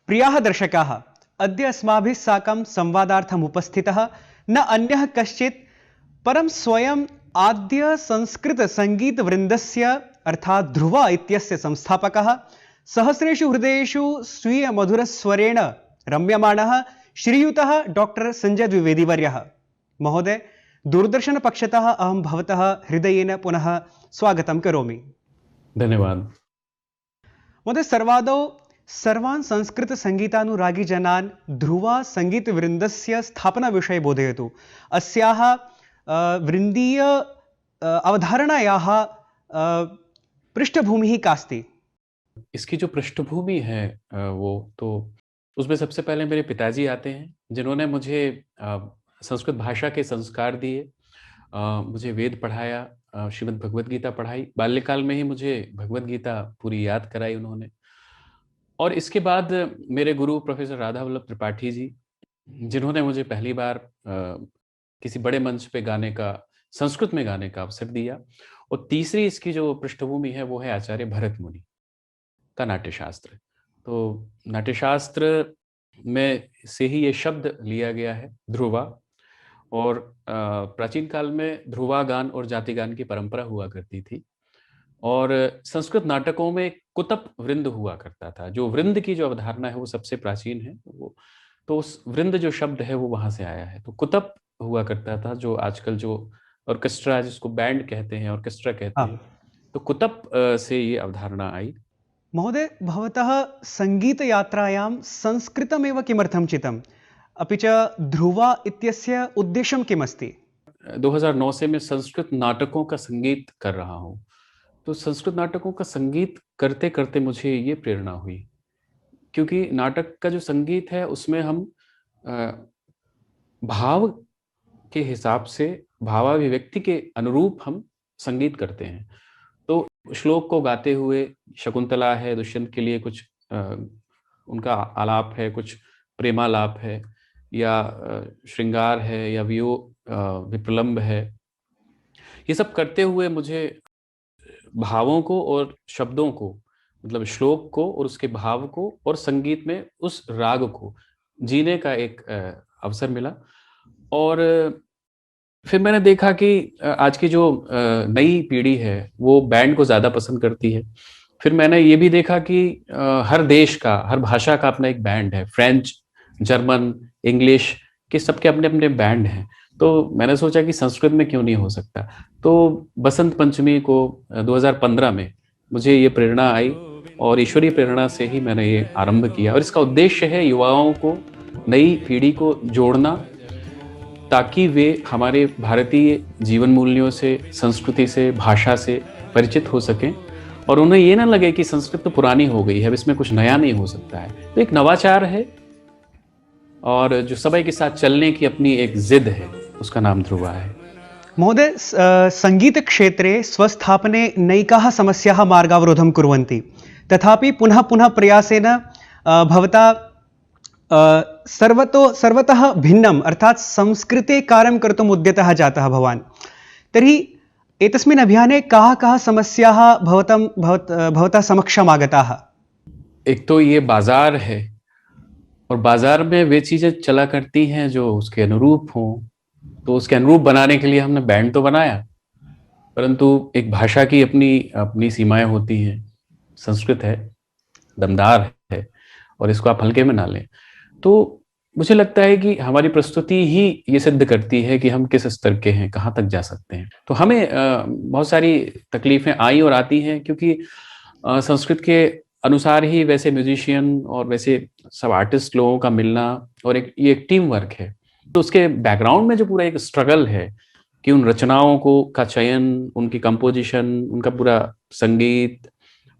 प्रियाः दर्शकाः, अद्य अस्माभिः साकं संवादार्थम् उपस्थितः न अन्यः कश्चित् परं स्वयं आद्य संस्कृतसङ्गीतवृन्दस्य अर्थात् ध्रुवा इत्यस्य संस्थापकः, सहस्रेषु हृदयेषु स्वीयमधुरस्वरेण रम्यमाणः श्रीयुतः डॉक्टर संजय द्विवेदीवर्यः। महोदय, दूरदर्शनपक्षतः अहं भवतः हृदयेन पुनः स्वागतं करोमि। धन्यवाद। महोदय, सर्वादौ सर्वान् संस्कृतसङ्गीतानुरागिजनान् ध्रुवा सङ्गीतवृन्दस्य स्थापनाविषये बोधयतु। अस्याः वृन्दीय अवधारणायाः पृष्ठभूमिः कास्ति? इसकी जो पृष्ठभूमि है वो तो उसमें सबसे पहले मेरे पिताजी आते हैं, जिन्होंने मुझे संस्कृत भाषा के संस्कार दिए, मुझे वेद पढ़ाया, श्रीमद् भगवद गीता पढ़ाई। बाल्यकाल में ही मुझे भगवद गीता पूरी याद कराई उन्होंने। और इसके बाद मेरे गुरु प्रोफेसर राधा वल्लभ त्रिपाठी जी, जिन्होंने मुझे पहली बार किसी बड़े मंच पे गाने का, संस्कृत में गाने का अवसर दिया। और तीसरी इसकी जो पृष्ठभूमि है वो है आचार्य भरत मुनि का नाट्यशास्त्र। तो नाट्यशास्त्र में से ही ये शब्द लिया गया है ध्रुवा। और प्राचीन काल में ध्रुवा गान और जाति गान की परंपरा हुआ करती थी। और संस्कृत नाटकों में कुतप वृंद हुआ करता था। जो वृंद की जो अवधारणा है वो सबसे प्राचीन है। वो तो उस वृंद जो शब्द है वो वहां से आया है। तो कुतप हुआ करता था, जो आजकल जो ऑर्केस्ट्रा, जिसको बैंड कहते हैं, ऑर्केस्ट्रा कहते हैं, तो कुतप से ये अवधारणा आई। महोदय, भवतः सङ्गीतयात्रायां संस्कृतमेव किमर्थं चितम्? अपि च ध्रुवा इत्यस्य उद्देश्यं किमस्ति? 2009 से मैं संस्कृत नाटकों का संगीत कर रहा हूँ। तो संस्कृत नाटकों का संगीत करते करते मुझे ये प्रेरणा हुई, क्योंकि नाटक का जो संगीत है उसमें हम भाव के हिसाब से, भावाभिव्यक्ति के अनुरूप हम संगीत करते हैं। तो श्लोक को गाते हुए, शकुंतला है, दुष्यंत के लिए कुछ उनका आलाप है, कुछ प्रेमालाप है, या श्रृंगार है, या विप्रलंब है, ये सब करते हुए मुझे भावों को और शब्दों को, मतलब श्लोक को और उसके भाव को और संगीत में उस राग को जीने का एक अवसर मिला। और फिर मैंने देखा कि आज की जो नई पीढ़ी है वो बैंड को ज़्यादा पसंद करती है। फिर मैंने ये भी देखा कि हर देश का, हर भाषा का अपना एक बैंड है। फ्रेंच, जर्मन, इंग्लिश के सबके अपने अपने बैंड हैं। तो मैंने सोचा कि संस्कृत में क्यों नहीं हो सकता। तो बसंत पंचमी को 2015 में मुझे ये प्रेरणा आई, और ईश्वरीय प्रेरणा से ही मैंने ये आरंभ किया। और इसका उद्देश्य है युवाओं को, नई पीढ़ी को जोड़ना, ताकि वे हमारे भारतीय जीवन मूल्यों से, संस्कृति से, भाषा से परिचित हो सकें, और उन्हें ये ना लगे कि संस्कृत तो पुरानी हो गई है, अब इसमें कुछ नया नहीं हो सकता है। तो एक नवाचार है, और जो समय के साथ चलने की अपनी एक जिद है, उसका नाम ध्रुवा है। महोदय, सङ्गीतक्षेत्रे स्वस्थापने नैकाः समस्याः मार्गावरोधं कुर्वन्ति, तथापि पुनः पुनः प्रयासेन भवता सर्वतः भिन्नम् अर्थात् संस्कृते कार्यं कर्तुम् उद्यतः जातः भवान्। तर्हि एतस्मिन् अभियाने काः समस्याः भवतः समक्षम् आगताः? एक तो ये बाजार है, और बाजार में वे चीजें चला करती हैं जो उसके अनुरूप हों। तो उसके अनुरूप बनाने के लिए हमने बैंड तो बनाया, परंतु एक भाषा की अपनी अपनी सीमाएं होती हैं। संस्कृत है, दमदार है, और इसको आप हल्के में ना लें। तो मुझे लगता है कि हमारी प्रस्तुति ही ये सिद्ध करती है कि हम किस स्तर के हैं, कहाँ तक जा सकते हैं। तो हमें बहुत सारी तकलीफें आई और आती हैं, क्योंकि संस्कृत के अनुसार ही वैसे म्यूजिशियन और वैसे सब आर्टिस्ट लोगों का मिलना, और ये एक टीम वर्क है। तो उसके बैकग्राउंड में जो पूरा एक स्ट्रगल है कि उन रचनाओं का चयन, उनकी कंपोजिशन, उनका पूरा संगीत,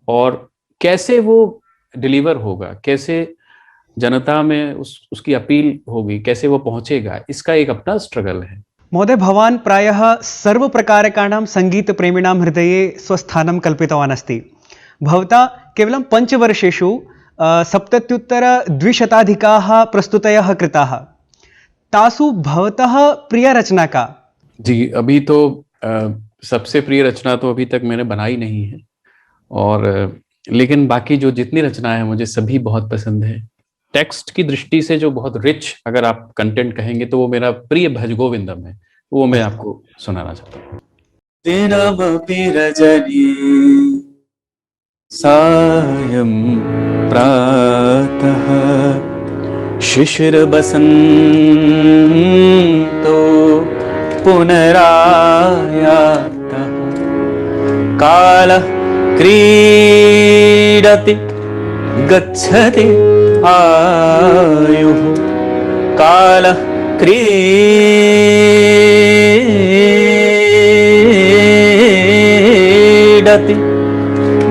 और कैसे वो डिलीवर होगा, कैसे जनता में उसकी अपील होगी, कैसे वो पहुंचेगा, इसका एक अपना स्ट्रगल है। महोदय, भवान् प्रायः सर्वप्रकारकाणां सङ्गीतप्रेमिणां हृदये स्वस्थानं कल्पितवान् अस्ति। भवता केवलं 5 वर्षेषु 77,200 प्रस्तुतयः कृताः। तासु भवतः प्रिय रचना का? जी, अभी तो सबसे प्रिय रचना तो अभी तक मैंने बनाई नहीं है, और लेकिन बाकी जो जितनी रचनाएं हैं मुझे सभी बहुत पसंद है। टेक्स्ट की दृष्टि से जो बहुत रिच अगर आप कंटेंट कहेंगे तो वो मेरा प्रिय भज गोविंदम है, वो मैं आपको सुनाना चाहता हूँ। दिनमपि रजनी सायं प्रातः शिशिरबसन्तो पुनरायातः कालः क्रीडति गच्छति आयुः कालः क्रीडति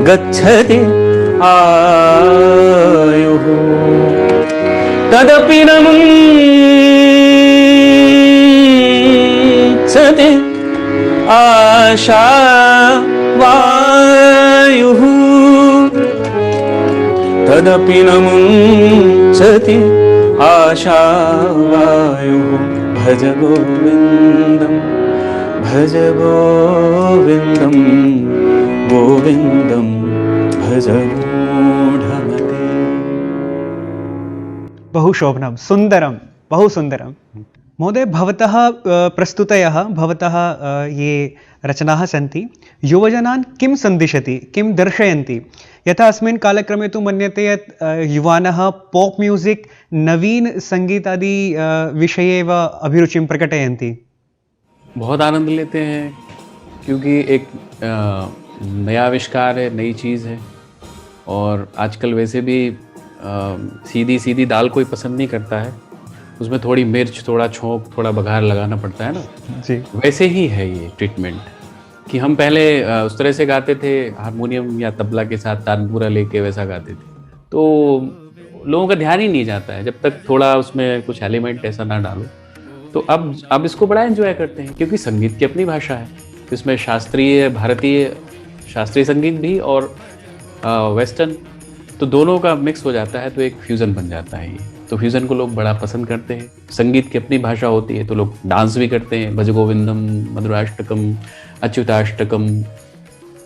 गच्छति आयुः तदपि न मुञ्चति आशा वायुः तदपि न मुञ्चति आशा वायुः भज गोविन्दं भज गोविन्दं गोविन्दं भज मूढमते। बहु शोभनं, सुन्दरं, बहु सुन्दरं। महोदय, भवतः प्रस्तुतयः, भवतः ये रचनाः सन्ति, युवजनान् किं सन्दिशति, किं दर्शयन्ति? यथा अस्मिन् कालक्रमे तु मन्यते यत् युवानः पोप् म्यूजिक्, नवीन सङ्गीतादि विषये एव अभिरुचिं प्रकटयन्ति। बहुत आनंद लेते हैं क्योंकि एक नया आविष्कार है, नई चीज़ है। और आजकल वैसे भी सीधी सीधी दाल कोई पसंद नहीं करता है, उसमें थोड़ी मिर्च, थोड़ा छोंक, थोड़ा बघार लगाना पड़ता है ना। जी, वैसे ही है ये ट्रीटमेंट कि हम पहले उस तरह से गाते थे, हारमोनियम या तबला के साथ तानपूरा लेके वैसा गाते थे, तो लोगों का ध्यान ही नहीं जाता है जब तक थोड़ा उसमें कुछ एलिमेंट ऐसा ना डालो। तो अब इसको बड़ा एंजॉय करते हैं क्योंकि संगीत की अपनी भाषा है, इसमें शास्त्रीय, भारतीय शास्त्रीय संगीत भी और वेस्टर्न, तो दोनों का मिक्स हो जाता है, तो एक फ्यूज़न बन जाता है ये। तो फ्यूज़न को लोग बड़ा पसंद करते हैं। संगीत की अपनी भाषा होती है तो लोग डांस भी करते हैं, भज गोविंदम, मधुराष्टकम, अच्युताष्टकम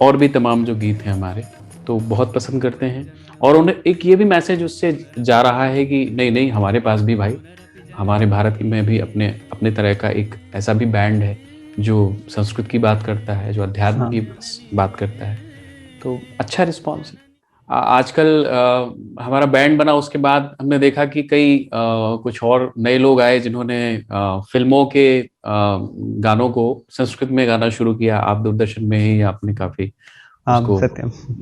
और भी तमाम जो गीत हैं हमारे, तो बहुत पसंद करते हैं। और उन्हें एक ये भी मैसेज उससे जा रहा है कि नहीं नहीं, हमारे पास भी भाई, हमारे भारत में भी अपने तरह का एक ऐसा भी बैंड है जो संस्कृत की बात करता है, जो अध्यात्म की बात करता है। तो अच्छा रिस्पॉन्स है। आजकल हमारा बैंड बना, उसके बाद हमने देखा कि कई कुछ और नए लोग आए जिन्होंने फिल्मों के गानों को संस्कृत में गाना शुरू किया। आप दूरदर्शन में ही आपने काफी उसको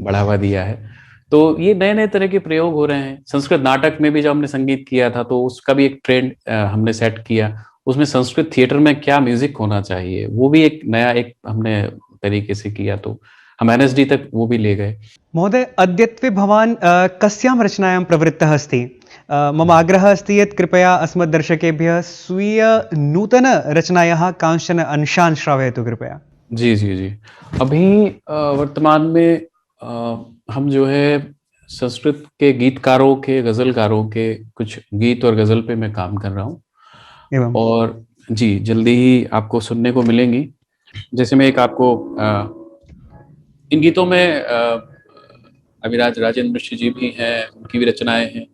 बढ़ावा दिया है। तो ये नए नए तरह के प्रयोग हो रहे हैं। संस्कृत नाटक में भी जब हमने संगीत किया था तो उसका भी एक ट्रेंड हमने सेट किया। उसमें संस्कृत थिएटर में क्या म्यूजिक होना चाहिए, वो भी एक नया एक हमने तरीके से किया, तो हम NSD तक वो भी ले गए। महोदय, अद्यत्वे भवान् कस्यां रचनायां प्रवृत्तः अस्ति? मम आग्रहः अस्ति यत् कृपया अस्मद्दर्शकेभ्यः स्वीय नूतन रचनायाः कांश्चन अंशान् श्रावयतु कृपया। जी जी जी। अभी वर्तमान में हम जो है संस्कृत के गीतकारों के, गजलकारों के कुछ गीत और गजल पे मैं काम कर रहा हूँ, और जी जल्दी ही आपको सुनने को मिलेंगी। जैसे मैं एक आपको इन गीतों में अभिराज राजेंद्र मिश्र जी भी हैं, उनकी भी रचनाएं हैं,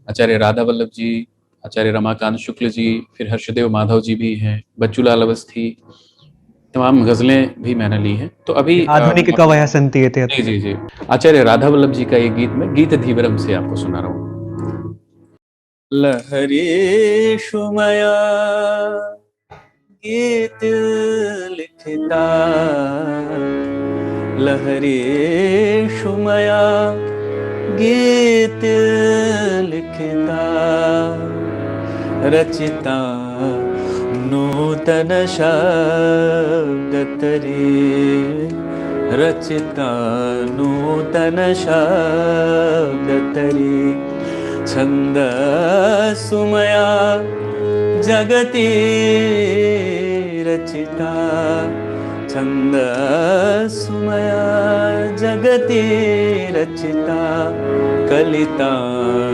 आचार्य राधा वल्लभ जी, आचार्य रमाकांत शुक्ल जी, फिर हर्षदेव माधव जी भी हैं, बच्चूलाल अवस्थी, तमाम गजलें भी मैंने ली हैं। तो अभी आधुनिक कवयः सन्ति इति। जी जी जी, आचार्य राधा वल्लभ जी का ये गीत मैं गीत धीवरम से आपको सुना रहा हूँ। लहरेषु मया गीत लिखिता, लहरेषु मया गीत लिखिता, रचिता नूतन शब्दतरी, रचिता नूतन शब्दतरी, छन्दसु मया जगति रचिता, छन्दसु मया जगति रचिता, कलिता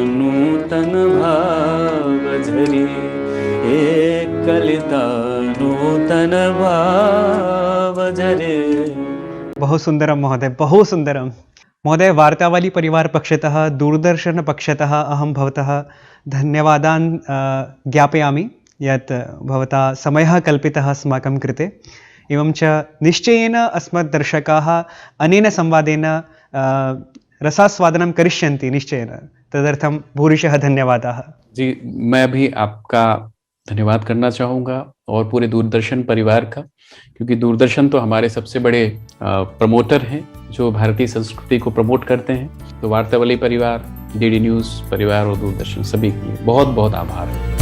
नूतन भावझरी, एक कलिता नूतन भावझरी। बहु सुन्दरं महोदय, बहु सुन्दरं। महोदय, वार्तावली परिवारपक्षतः दूरदर्शनपक्षतः अहं भवतः धन्यवादान् ज्ञापयामि यत् भवता समयः कल्पितः अस्माकं कृते। एवं च निश्चयेन अस्मद्दर्शकाः अनेन संवादेन रसास्वादनं करिष्यन्ति निश्चयेन। तदर्थं भूरिशः धन्यवादाः। जी, मैं भी आपका धन्यवाद करना चाहूँगा और पूरे दूरदर्शन परिवार का, क्योंकि दूरदर्शन तो हमारे सबसे बड़े प्रमोटर हैं जो भारतीय संस्कृति को प्रमोट करते हैं। तो वार्तावली परिवार, डीडी न्यूज़ परिवार और दूरदर्शन सभी के लिए बहुत बहुत आभार है।